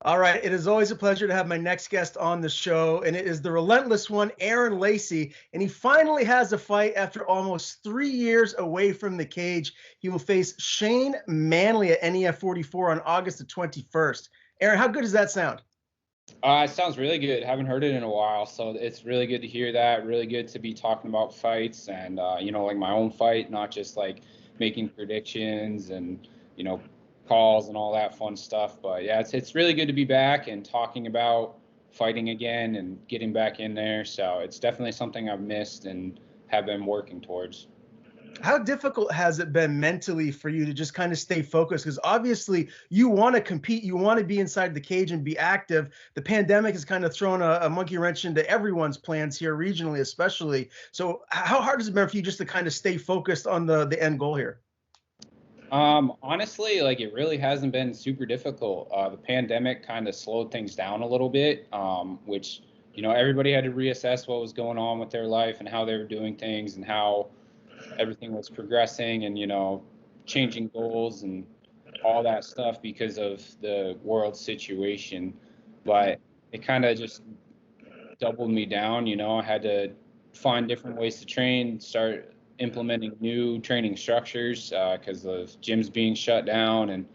All right. It is always a pleasure to have my next guest on the show, and it is the Relentless one, Aaron Lacey. And he finally has a fight after almost 3 years away from the cage. He will face Shane Manley at NEF 44 on August the 21st. Aaron, how good does that sound? It sounds really good. Haven't heard it in a while, so it's really good to hear that. Really good to be talking about fights and like my own fight, not just like making predictions and calls and all that fun stuff. But yeah, it's really good to be back and talking about fighting again and getting back in there. So it's definitely something I've missed and have been working towards. How difficult has it been mentally for you to just kind of stay focused? Because obviously you want to compete, you want to be inside the cage and be active. The pandemic has kind of thrown a monkey wrench into everyone's plans here regionally, especially. So how hard has it been for you just to kind of stay focused on the end goal here? Honestly, like it really hasn't been super difficult. The pandemic kind of slowed things down a little bit, which, everybody had to reassess what was going on with their life and how they were doing things and how everything was progressing and, changing goals and all that stuff because of the world situation. But it kind of just doubled me down. I had to find different ways to train, start implementing new training structures because of gyms being shut down. And,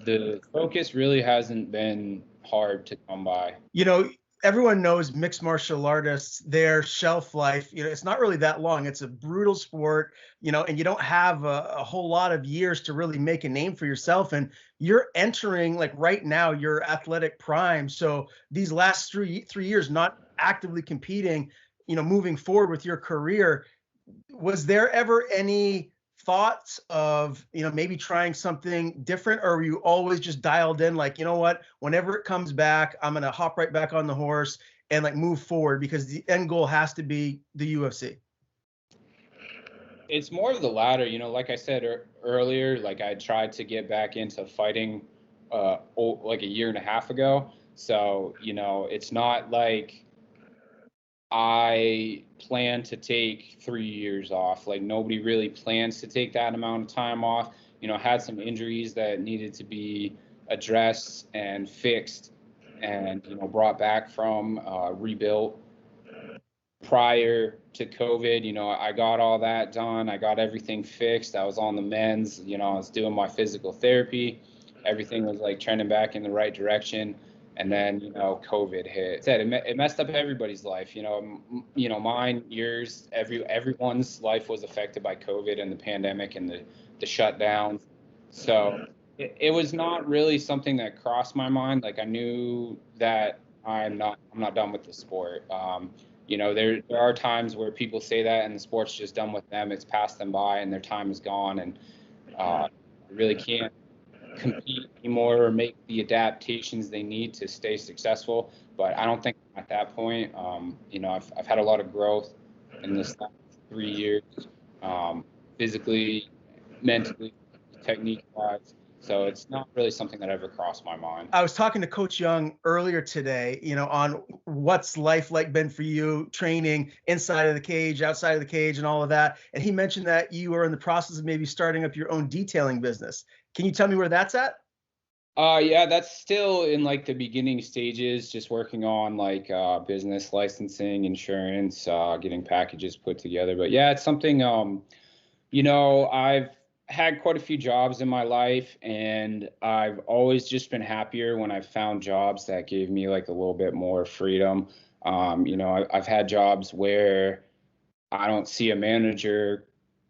the focus really hasn't been hard to come by. Everyone knows mixed martial artists, their shelf life, it's not really that long. It's a brutal sport, and you don't have a whole lot of years to really make a name for yourself. And you're entering, like right now, your athletic prime. So these last three years, not actively competing, moving forward with your career, was there ever any thoughts of maybe trying something different, or were you always just dialed in, like, what, whenever it comes back, I'm gonna hop right back on the horse and like move forward because the end goal has to be the UFC? It's more of the latter, like I said earlier, like I tried to get back into fighting like a year and a half ago. So, it's not like I plan to take 3 years off. Like nobody really plans to take that amount of time off. Had some injuries that needed to be addressed and fixed and, brought back from, rebuilt prior to COVID. I got all that done. I got everything fixed. I was on the mends, I was doing my physical therapy. Everything was like trending back in the right direction. And then, COVID hit. It messed up everybody's life. Mine, yours, everyone's life was affected by COVID and the pandemic and the shutdowns. So it was not really something that crossed my mind. Like I knew that I'm not done with the sport. There are times where people say that and the sport's just done with them. It's passed them by and their time is gone, and really can't compete anymore or make the adaptations they need to stay successful. But I don't think I'm at that point. I've had a lot of growth in this last 3 years, physically, mentally, technique-wise. So it's not really something that ever crossed my mind. I was talking to Coach Young earlier today, on what's life like been for you, training inside of the cage, outside of the cage, and all of that. And he mentioned that you are in the process of maybe starting up your own detailing business. Can you tell me where that's at? Yeah, that's still in like the beginning stages, just working on like business licensing, insurance, getting packages put together. But yeah, it's something, I've had quite a few jobs in my life, and I've always just been happier when I've found jobs that gave me like a little bit more freedom. I've had jobs where I don't see a manager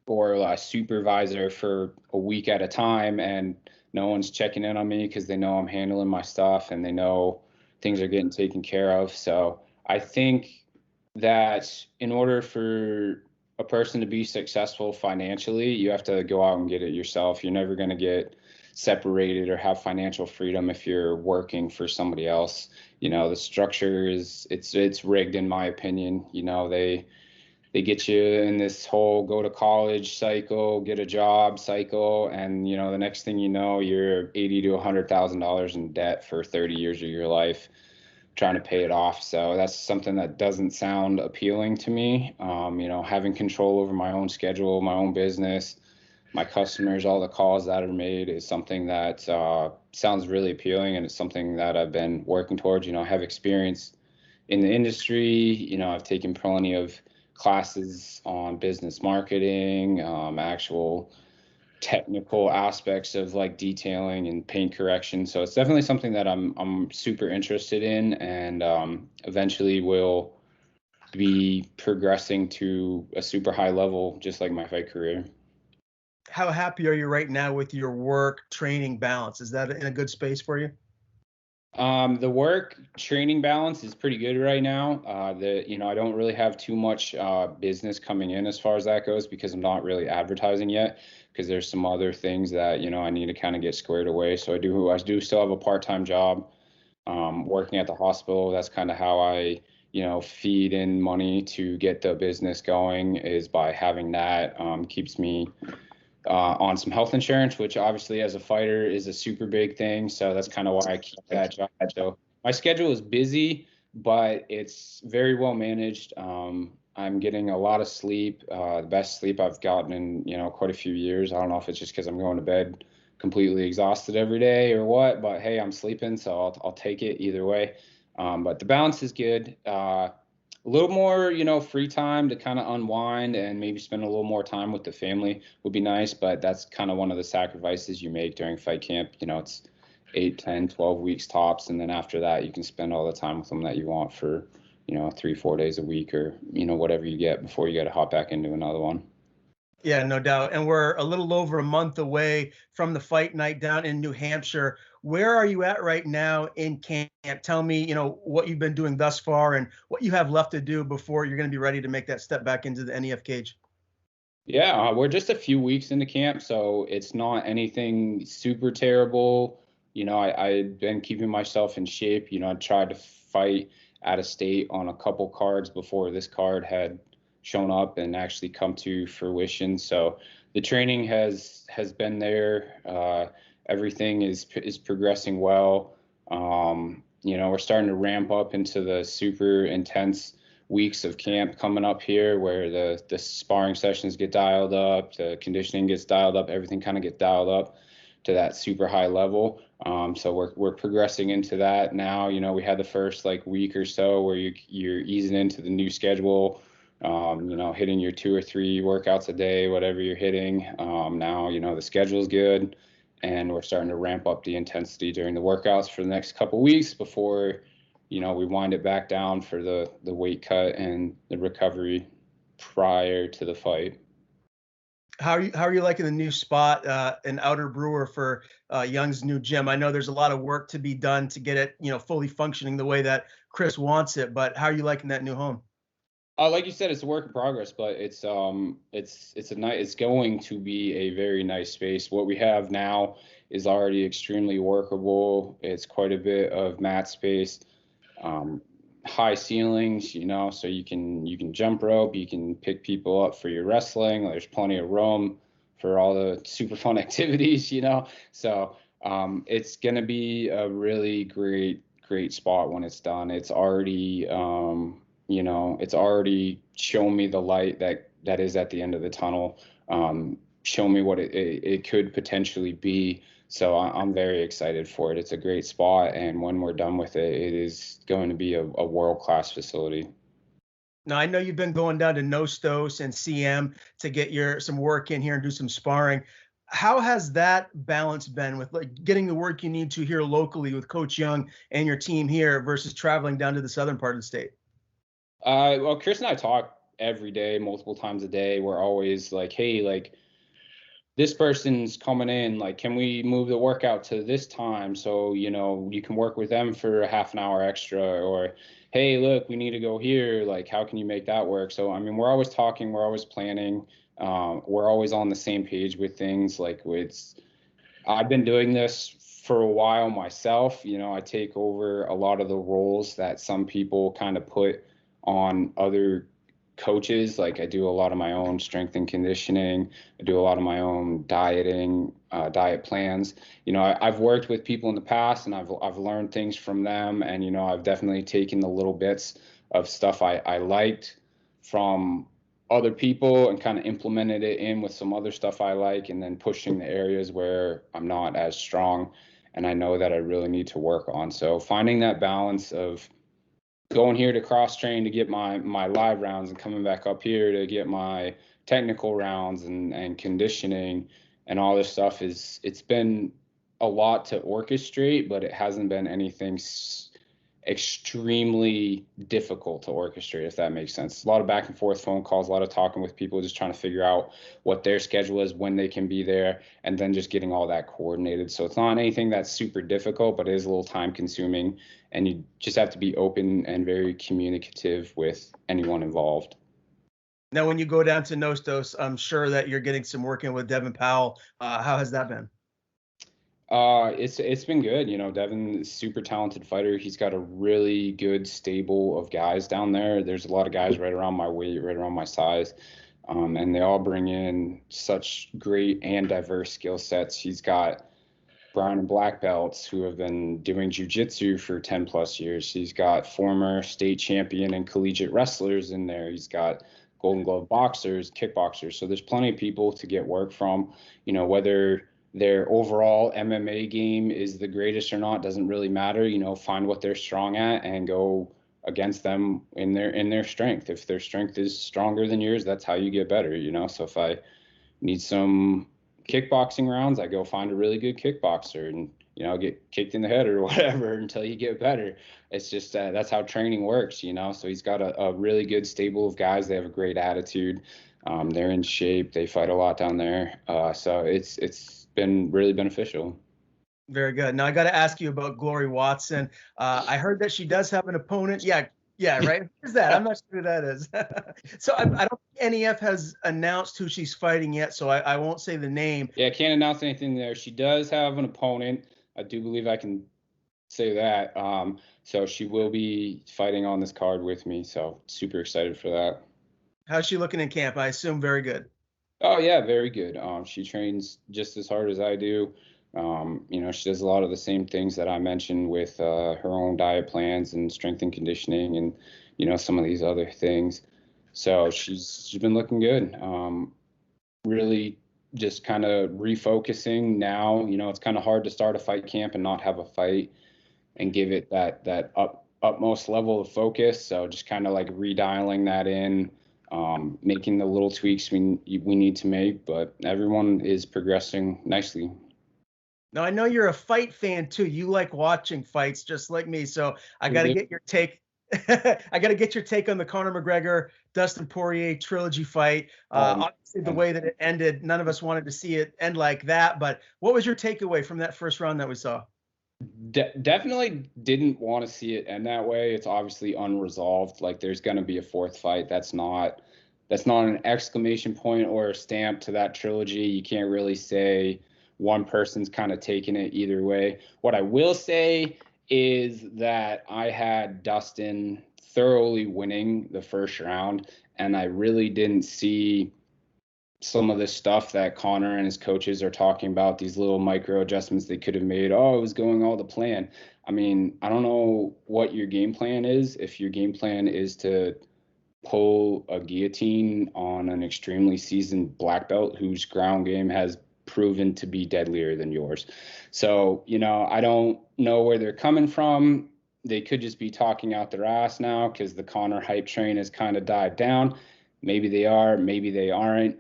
or a supervisor for a week at a time, and no one's checking in on me because they know I'm handling my stuff and they know things are getting taken care of. So I think that in order for a person to be successful financially, you have to go out and get it yourself. You're never going to get separated or have financial freedom if you're working for somebody else. The structure it's rigged, in my opinion. They get you in this whole go to college cycle, get a job cycle, and the next thing you know, you're $80,000 to $100,000 in debt for 30 years of your life trying to pay it off. So that's something that doesn't sound appealing to me. Having control over my own schedule, my own business, my customers, all the calls that are made is something that sounds really appealing, and it's something that I've been working towards. I have experience in the industry. I've taken plenty of classes on business marketing, actual technical aspects of like detailing and paint correction. So it's definitely something that I'm super interested in, and eventually will be progressing to a super high level, just like my fight career. How happy are you right now with your work training balance? Is that in a good space for you? The work training balance is pretty good right now. I don't really have too much business coming in as far as that goes, because I'm not really advertising yet, because there's some other things that, I need to kind of get squared away. So I do still have a part-time job, working at the hospital. That's kind of how I, feed in money to get the business going, is by having that. Keeps me on some health insurance, which obviously as a fighter is a super big thing. So that's kind of why I keep that job. So my schedule is busy, but it's very well managed. I'm getting a lot of sleep, the best sleep I've gotten in, quite a few years. I don't know if it's just because I'm going to bed completely exhausted every day or what, but hey, I'm sleeping, so I'll take it either way. But the balance is good. A little more, free time to kind of unwind and maybe spend a little more time with the family would be nice, but that's kind of one of the sacrifices you make during fight camp. It's 8, 10, 12 weeks tops, and then after that you can spend all the time with them that you want for, 3, 4 days a week, or, whatever you get before you got to hop back into another one. Yeah, no doubt. And we're a little over a month away from the fight night down in New Hampshire. Where are you at right now in camp? Tell me, what you've been doing thus far and what you have left to do before you're going to be ready to make that step back into the NEF cage. Yeah, we're just a few weeks into camp, so it's not anything super terrible. I've been keeping myself in shape. I tried to fight out of state on a couple cards before this card had shown up and actually come to fruition. So the training has been there. Everything is progressing well. We're starting to ramp up into the super intense weeks of camp coming up here, where the sparring sessions get dialed up, the conditioning gets dialed up, everything kind of get dialed up to that super high level. So we're progressing into that now. We had the first like week or so where you're easing into the new schedule, hitting your 2 or 3 workouts a day, whatever you're hitting. Now, the schedule's good, and we're starting to ramp up the intensity during the workouts for the next couple weeks before, we wind it back down for the weight cut and the recovery prior to the fight. How are you liking the new spot in Outer Brewer for Young's new gym? I know there's a lot of work to be done to get it, fully functioning the way that Chris wants it, but how are you liking that new home? Like you said, it's a work in progress, but it's going to be a very nice space. What we have now is already extremely workable. It's quite a bit of mat space, high ceilings, so you can jump rope, you can pick people up for your wrestling. There's plenty of room for all the super fun activities, So it's gonna be a really great spot when it's done. It's already it's already shown me the light that is at the end of the tunnel, show me what it could potentially be. So I'm very excited for it. It's a great spot, and when we're done with it, it is going to be a world-class facility. Now, I know you've been going down to Nostos and CM to get some work in here and do some sparring. How has that balance been with like getting the work you need to here locally with Coach Young and your team here versus traveling down to the southern part of the state? Well, Chris and I talk every day, multiple times a day. We're always like, hey, like, this person's coming in, like, can we move the workout to this time so, you can work with them for a half an hour extra? Or, hey, look, we need to go here. Like, how can you make that work? So, I mean, we're always talking, we're always planning. We're always on the same page with things. Like, I've been doing this for a while myself. I take over a lot of the roles that some people kind of put on other coaches. Like, I do a lot of my own strength and conditioning. I do a lot of my own dieting, diet plans. I've worked with people in the past, and I've learned things from them. And, I've definitely taken the little bits of stuff I liked from other people and kind of implemented it in with some other stuff I like, and then pushing the areas where I'm not as strong and I know that I really need to work on. So finding that balance of going here to cross train to get my live rounds and coming back up here to get my technical rounds and conditioning and all this stuff it's been a lot to orchestrate, but it hasn't been anything extremely difficult to orchestrate, if that makes sense. A lot of back and forth phone calls, a lot of talking with people, just trying to figure out what their schedule is, when they can be there, and then just getting all that coordinated. So it's not anything that's super difficult, but it is a little time consuming, and you just have to be open and very communicative with anyone involved. Now, when you go down to Nostos, I'm sure that you're getting some work in with Devin Powell. How has that been? It's been good. You know, Devin is a super talented fighter. He's got a really good stable of guys down there. There's a lot of guys right around my weight, right around my size. And they all bring in such great and diverse skill sets. He's got brown and black belts who have been doing jiu-jitsu for 10 plus years. He's got former state champion and collegiate wrestlers in there. He's got Golden Glove boxers, kickboxers. So there's plenty of people to get work from. You know, whether their overall MMA game is the greatest or not doesn't really matter. You know, find what they're strong at and go against them in their strength. If their strength is stronger than yours, that's how you get better, you know. So if I need some kickboxing rounds, I go find a really good kickboxer and, you know, get kicked in the head or whatever until you get better. It's just that's how training works, you know. So he's got a really good stable of guys. They have a great attitude. They're in shape. They fight a lot down there. So it's been really beneficial. Very good. Now I got to ask you about Glory Watson. I heard that she does have an opponent. Yeah, right. Who's that? I'm not sure who that is. So I don't think NEF has announced who she's fighting yet, so I won't say the name. Yeah, can't announce anything there. She does have an opponent. I do believe I can say that. So she will be fighting on this card with me. So super excited for that. How's she looking in camp? I assume very good. Oh yeah, very good. She trains just as hard as I do. You know, she does a lot of the same things that I mentioned with her own diet plans and strength and conditioning, and you know, some of these other things. So she's been looking good. Really just kind of refocusing now. You know, it's kind of hard to start a fight camp and not have a fight and give it that utmost level of focus. So just kind of like redialing that in, making the little tweaks we need to make, but everyone is progressing nicely. Now I know you're a fight fan too. You like watching fights just like me. So I got to get your take. I got to get your take on the Conor McGregor Dustin Poirier trilogy fight. Obviously, the way that it ended, none of us wanted to see it end like that. But what was your takeaway from that first round that we saw? Definitely didn't want to see it end that way. It's obviously unresolved. Like there's going to be a fourth fight. That's not an exclamation point or a stamp to that trilogy. You can't really say one person's kind of taking it either way. What I will say is that I had Dustin thoroughly winning the first round, and I really didn't see some of the stuff that Conor and his coaches are talking about, these little micro adjustments they could have made. Oh, it was going all the plan. I mean, I don't know what your game plan is. If your game plan is to pull a guillotine on an extremely seasoned black belt whose ground game has proven to be deadlier than yours. So, you know, I don't know where they're coming from. They could just be talking out their ass now because the Conor hype train has kind of died down. Maybe they are, maybe they aren't.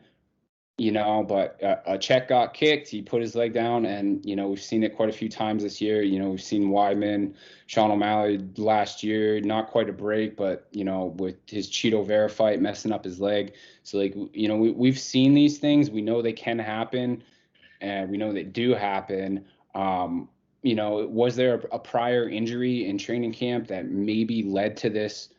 You know, but a check got kicked. He put his leg down, and you know we've seen it quite a few times this year. You know, we've seen Weidman, Sean O'Malley last year, not quite a break, but you know with his Cheeto Vera fight messing up his leg. So like you know we've seen these things. We know they can happen, and we know they do happen. You know, was there a prior injury in training camp that maybe led to this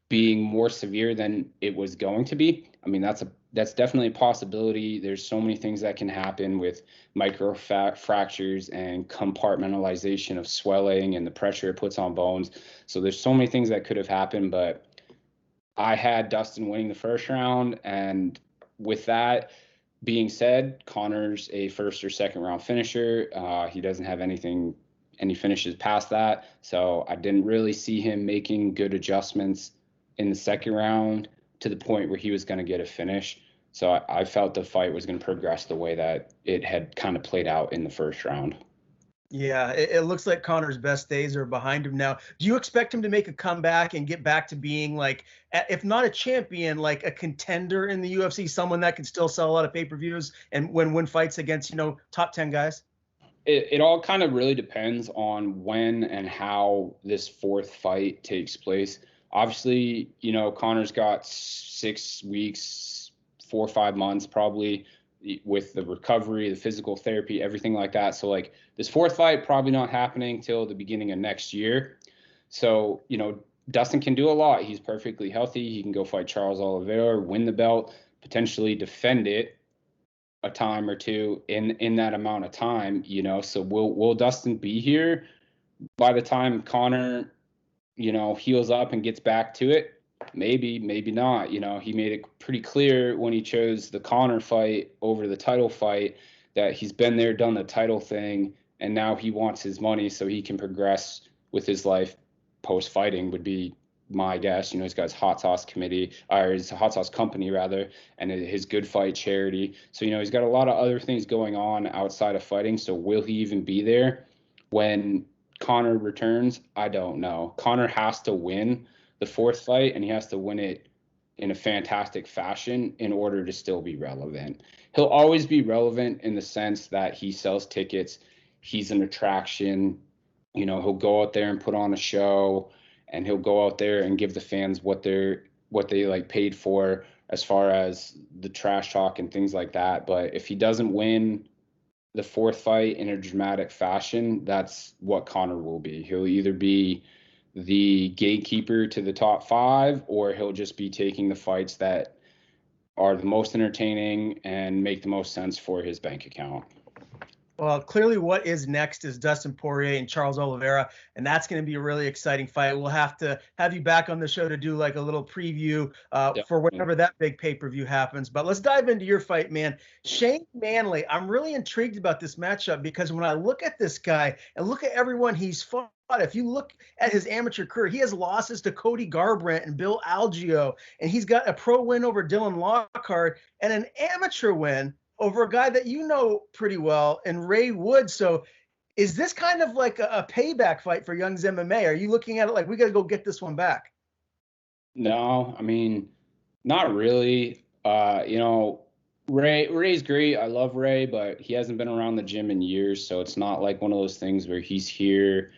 being more severe than it was going to be? I mean, that's definitely a possibility. There's so many things that can happen with micro fractures and compartmentalization of swelling and the pressure it puts on bones. So there's so many things that could have happened, but I had Dustin winning the first round. And with that being said, Conor's a first or second round finisher. He doesn't have any finishes past that. So I didn't really see him making good adjustments in the second round to the point where he was going to get a finish. So I felt the fight was going to progress the way that it had kind of played out in the first round. Yeah, it looks like Conor's best days are behind him now. Do you expect him to make a comeback and get back to being like, if not a champion, like a contender in the UFC, someone that can still sell a lot of pay-per-views and win fights against, you know, top 10 guys? It all kind of really depends on when and how this fourth fight takes place. Obviously, you know, Conor's got 6 weeks, 4 or 5 months probably with the recovery, the physical therapy, everything like that. So like this fourth fight probably not happening till the beginning of next year. So, you know, Dustin can do a lot. He's perfectly healthy. He can go fight Charles Oliveira, win the belt, potentially defend it a time or two in that amount of time, you know. So will Dustin be here by the time Conor, you know, heals up and gets back to it? Maybe, maybe not. You know, he made it pretty clear when he chose the Conor fight over the title fight that he's been there, done the title thing, and now he wants his money so he can progress with his life post fighting, would be my guess. You know, he's got his hot sauce committee, or his hot sauce company rather, and his Good Fight charity. So, you know, he's got a lot of other things going on outside of fighting. So will he even be there when Conor returns? I don't know. Conor has to win the fourth fight, and he has to win it in a fantastic fashion in order to still be relevant. He'll always be relevant in the sense that he sells tickets. He's an attraction. You know, he'll go out there and put on a show, and he'll go out there and give the fans what they like paid for as far as the trash talk and things like that. But if he doesn't win the fourth fight in a dramatic fashion, that's what Conor will be. He'll either be the gatekeeper to the top 5, or he'll just be taking the fights that are the most entertaining and make the most sense for his bank account. Well, clearly what is next is Dustin Poirier and Charles Oliveira, and that's going to be a really exciting fight. We'll have to have you back on the show to do like a little preview for whenever that big pay-per-view happens. But let's dive into your fight, man. Shane Manley, I'm really intrigued about this matchup because when I look at this guy and look at everyone he's fought, if you look at his amateur career, he has losses to Cody Garbrandt and Bill Algeo, and he's got a pro win over Dylan Lockhart and an amateur win over a guy that you know pretty well, and Ray Wood. So is this kind of like a payback fight for Young's MMA? Are you looking at it like we got to go get this one back? No, I mean, not really. You know, Ray's great. I love Ray, but he hasn't been around the gym in years, so it's not like one of those things where he's here,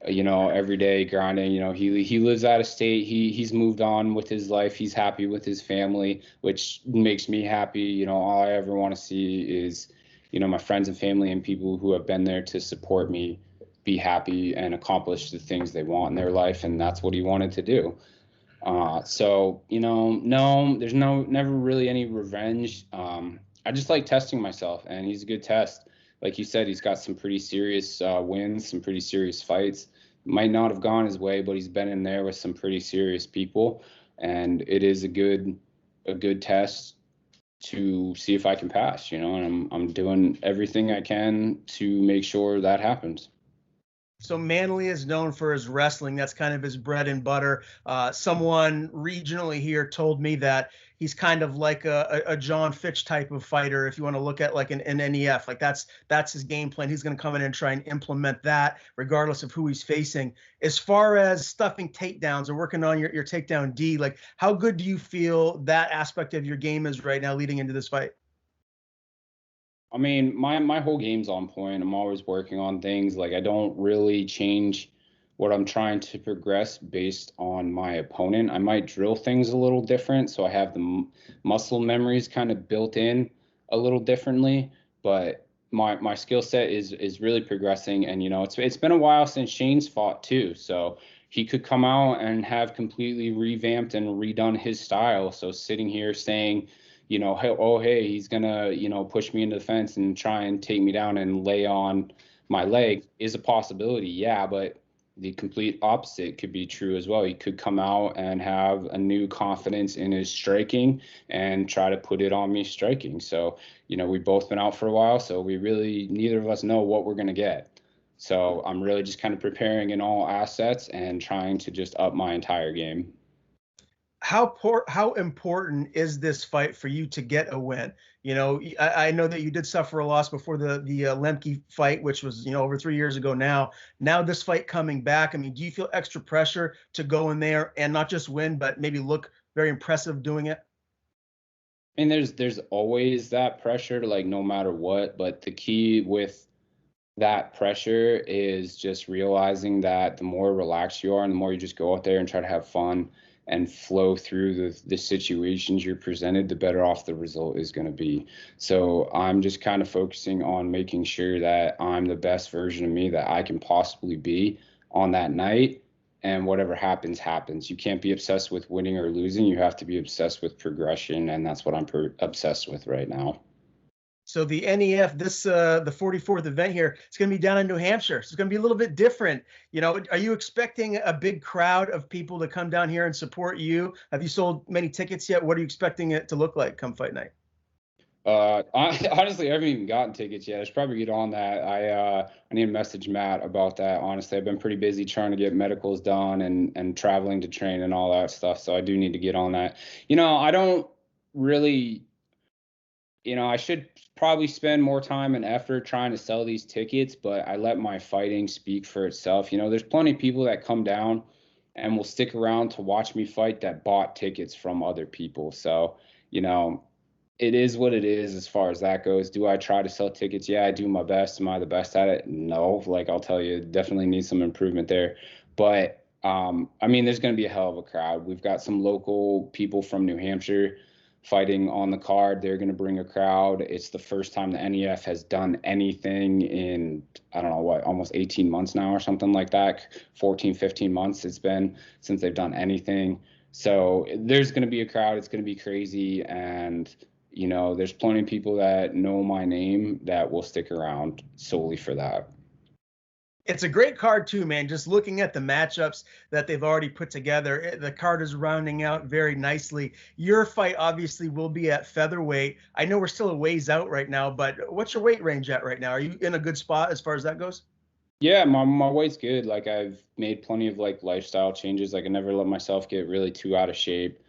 you know, every day grinding. You know, he lives out of state. He's moved on with his life. He's happy with his family, which makes me happy. You know, all I ever want to see is, you know, my friends and family and people who have been there to support me be happy and accomplish the things they want in their life, and that's what he wanted to do. So, you know, no, there's never really any revenge. I just like testing myself, and he's a good test. Like you said, he's got some pretty serious wins, some pretty serious fights. Might not have gone his way, but he's been in there with some pretty serious people, and it is a good test to see if I can pass, you know, and I'm doing everything I can to make sure that happens. So Manley is known for his wrestling. That's kind of his bread and butter. Someone regionally here told me that he's kind of like a John Fitch type of fighter. If you want to look at like an NEF, like that's his game plan. He's going to come in and try and implement that regardless of who he's facing. As far as stuffing takedowns or working on your takedown D, like how good do you feel that aspect of your game is right now leading into this fight? I mean, my whole game's on point. I'm always working on things. Like I don't really change what I'm trying to progress based on my opponent. I might drill things a little different, so I have the muscle memories kind of built in a little differently. But my skill set is really progressing, and you know, it's been a while since Shane's fought too, so he could come out and have completely revamped and redone his style. So sitting here saying, you know, hey, he's gonna, you know, push me into the fence and try and take me down and lay on my leg is a possibility. Yeah, but the complete opposite could be true as well. He could come out and have a new confidence in his striking and try to put it on me striking. So, you know, we've both been out for a while, so we really, neither of us know what we're gonna get. So I'm really just kind of preparing in all assets and trying to just up my entire game. how important is this fight for you to get a win? You know, I know that you did suffer a loss before the Lemke fight, which was, you know, over 3 years ago now. Now this fight coming back, I mean, do you feel extra pressure to go in there and not just win, but maybe look very impressive doing it? And there's always that pressure, like no matter what. But the key with that pressure is just realizing that the more relaxed you are and the more you just go out there and try to have fun and flow through the situations you're presented, the better off the result is going to be. So I'm just kind of focusing on making sure that I'm the best version of me that I can possibly be on that night. And whatever happens, happens. You can't be obsessed with winning or losing. You have to be obsessed with progression. And that's what I'm obsessed with right now. So the NEF, this the 44th event here, it's going to be down in New Hampshire. So it's going to be a little bit different. You know, are you expecting a big crowd of people to come down here and support you? Have you sold many tickets yet? What are you expecting it to look like come fight night? Honestly, I haven't even gotten tickets yet. I should probably get on that. I need to message Matt about that. Honestly, I've been pretty busy trying to get medicals done and traveling to train and all that stuff. So I do need to get on that. You know, I don't really, I should probably spend more time and effort trying to sell these tickets, but I let my fighting speak for itself. You know, there's plenty of people that come down and will stick around to watch me fight that bought tickets from other people. So, you know, it is what it is as far as that goes. Do I try to sell tickets? Yeah, I do my best. Am I the best at it? No. Like I'll tell you, definitely need some improvement there. But I mean, there's going to be a hell of a crowd. We've got some local people from New Hampshire fighting on the card. They're going to bring a crowd. It's the first time the NEF has done anything in, I don't know what, almost 18 months now or something like that. 14, 15 months it's been since they've done anything. So there's going to be a crowd. It's going to be crazy. And you know, there's plenty of people that know my name that will stick around solely for that. It's a great card too, man. Just looking at the matchups that they've already put together, the card is rounding out very nicely. Your fight obviously will be at featherweight. I know we're still a ways out right now, but what's your weight range at right now? Are you in a good spot as far as that goes? Yeah, my weight's good. Like I've made plenty of like lifestyle changes. Like I never let myself get really too out of shape.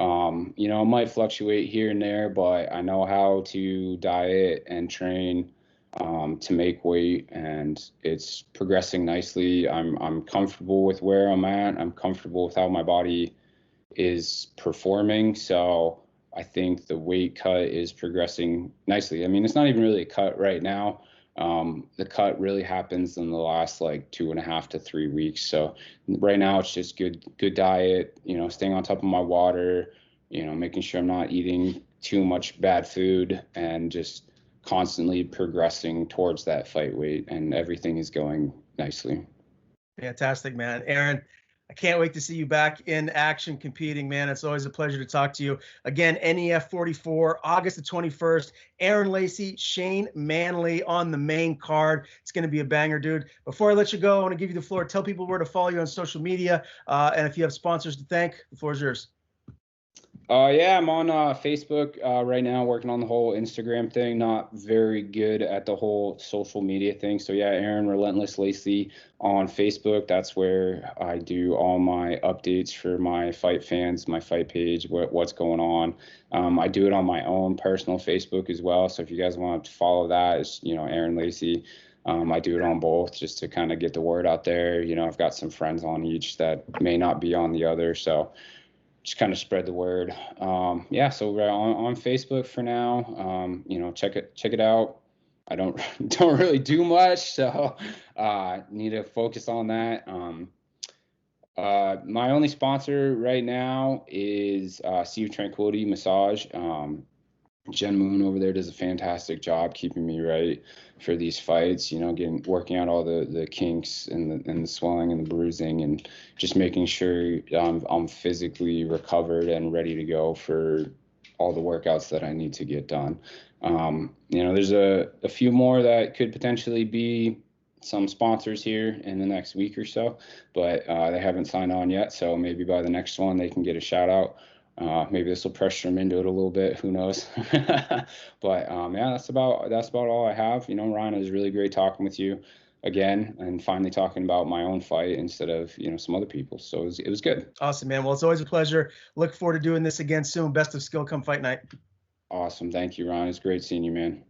It might fluctuate here and there, but I know how to diet and train to make weight, and it's progressing nicely. I'm comfortable with where I'm at. I'm comfortable with how my body is performing. So I think the weight cut is progressing nicely. I mean, it's not even really a cut right now. The cut really happens in the last like 2.5 to 3 weeks. So right now it's just good diet, staying on top of my water, making sure I'm not eating too much bad food and just constantly progressing towards that fight weight, and everything is going nicely. Fantastic, man. Aaron, I can't wait to see you back in action competing, man. It's always a pleasure to talk to you. Again, NEF 44, August the 21st. Aaron Lacey, Shane Manley on the main card. It's going to be a banger, dude. Before I let you go, I want to give you the floor. Tell people where to follow you on social media. And if you have sponsors to thank, the floor is yours. Yeah, I'm on Facebook right now, working on the whole Instagram thing. Not very good at the whole social media thing. So yeah, Aaron Relentless Lacey on Facebook. That's where I do all my updates for my fight fans, my fight page, what's going on. I do it on my own personal Facebook as well. So if you guys want to follow that, it's Aaron Lacey. I do it on both just to kind of get the word out there. I've got some friends on each that may not be on the other. So just kind of spread the word. So we're on Facebook for now. Check it out. I don't really do much, so need to focus on that. My only sponsor right now is Sea of Tranquility Massage. Jen Moon over there does a fantastic job keeping me right for these fights, working out all the kinks and the swelling and the bruising, and just making sure I'm physically recovered and ready to go for all the workouts that I need to get done. There's a few more that could potentially be some sponsors here in the next week or so, but they haven't signed on yet. So maybe by the next one, they can get a shout out. Maybe this will pressure them into it a little bit. Who knows? But that's about all I have. Ryan, it was really great talking with you. again and finally talking about my own fight instead of, some other people. So it was good. Awesome, man. Well, it's always a pleasure. Look forward to doing this again soon. Best of skill come fight night. Awesome. Thank you, Ron. It's great seeing you, man.